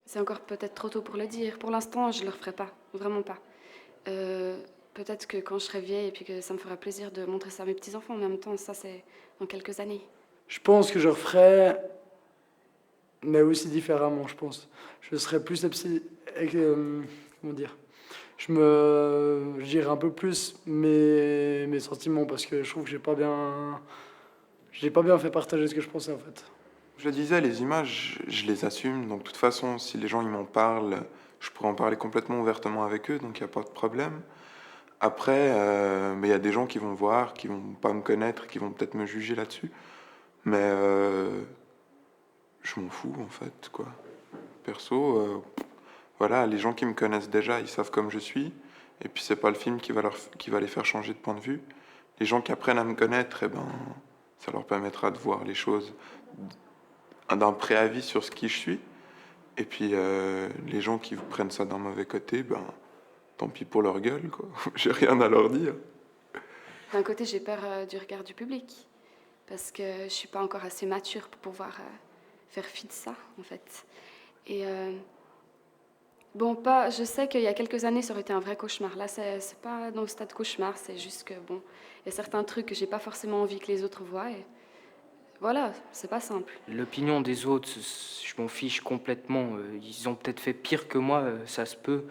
C'est encore peut-être trop tôt pour le dire. Pour l'instant, je le referai pas, vraiment pas. Peut-être que quand je serai vieille et puis que ça me fera plaisir de montrer ça à mes petits-enfants, mais en même temps, ça c'est dans quelques années. Je pense que je referais, mais aussi différemment, je pense. Je serais plus comment dire? Je dirais un peu plus mes sentiments parce que je trouve que j'ai pas bien fait partager ce que je pensais en fait. Je le disais, les images, je les assume. Donc, de toute façon, si les gens ils m'en parlent, je pourrais en parler complètement ouvertement avec eux, donc il n'y a pas de problème. Après, mais il y a des gens qui vont voir, qui vont pas me connaître, qui vont peut-être me juger là-dessus. Mais je m'en fous, en fait, quoi. Perso, voilà, les gens qui me connaissent déjà, ils savent comme je suis. Et puis, c'est pas le film qui va les faire changer de point de vue. Les gens qui apprennent à me connaître, eh ben, ça leur permettra de voir les choses d'un préavis sur ce qui je suis. Et puis les gens qui prennent ça d'un mauvais côté, ben tant pis pour leur gueule, quoi. J'ai rien à leur dire. D'un côté, j'ai peur du regard du public, parce que je suis pas encore assez mature pour pouvoir faire fi de ça, en fait. Et bon, pas, je sais qu'il y a quelques années, ça aurait été un vrai cauchemar. Là, c'est pas dans le stade cauchemar, c'est juste que, bon, il y a certains trucs que j'ai pas forcément envie que les autres voient. Et voilà, c'est pas simple. L'opinion des autres, je m'en fiche complètement. Ils ont peut-être fait pire que moi, ça se peut.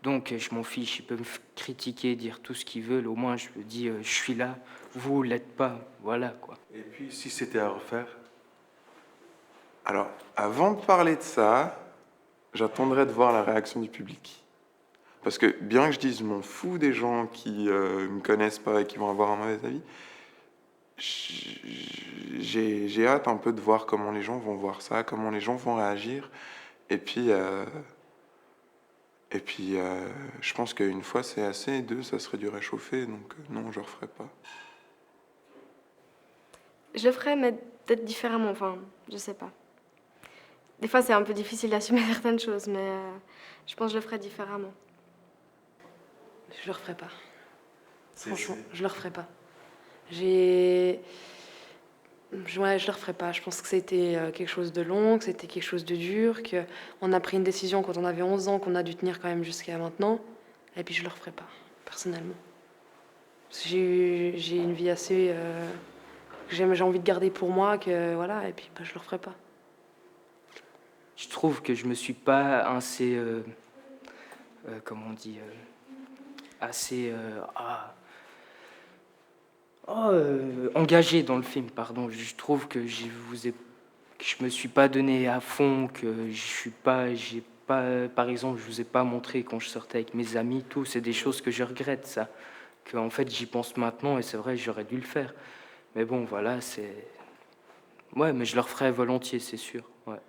Donc je m'en fiche, ils peuvent me critiquer, dire tout ce qu'ils veulent. Au moins je me dis, je suis là, vous l'êtes pas. Voilà quoi. Et puis, si c'était à refaire, Alors, avant de parler de ça, j'attendrai de voir la réaction du public. Parce que bien que je dise je m'en fous des gens qui me connaissent pas et qui vont avoir un mauvais avis, j'ai hâte un peu de voir comment les gens vont voir ça, comment les gens vont réagir. Et puis, je pense qu'une fois c'est assez, et deux, ça serait du réchauffé, donc non, je referai pas. Je le ferais, mais peut-être différemment, enfin, je sais pas. Des fois, c'est un peu difficile d'assumer certaines choses, mais je pense que je le ferais différemment. Je le referai pas. c'est... Franchement, c'est- je le referai pas. Ouais, je le referai pas. Je pense que c'était quelque chose de long, que c'était quelque chose de dur, qu'on a pris une décision quand on avait 11 ans, qu'on a dû tenir quand même jusqu'à maintenant. Et puis je le referai pas, personnellement. Parce que j'ai une vie assez que j'ai envie de garder pour moi, que voilà, et puis bah, je le referai pas. Je trouve que je me suis pas assez, comment on dit, assez engagé dans le film, pardon. Je trouve que que je me suis pas donné à fond, que j'ai pas, par exemple, je vous ai pas montré quand je sortais avec mes amis, tout. C'est des choses que je regrette, ça. Que en fait, j'y pense maintenant et c'est vrai, j'aurais dû le faire. Mais bon, voilà, c'est. Ouais, mais je le referais volontiers, c'est sûr. Ouais.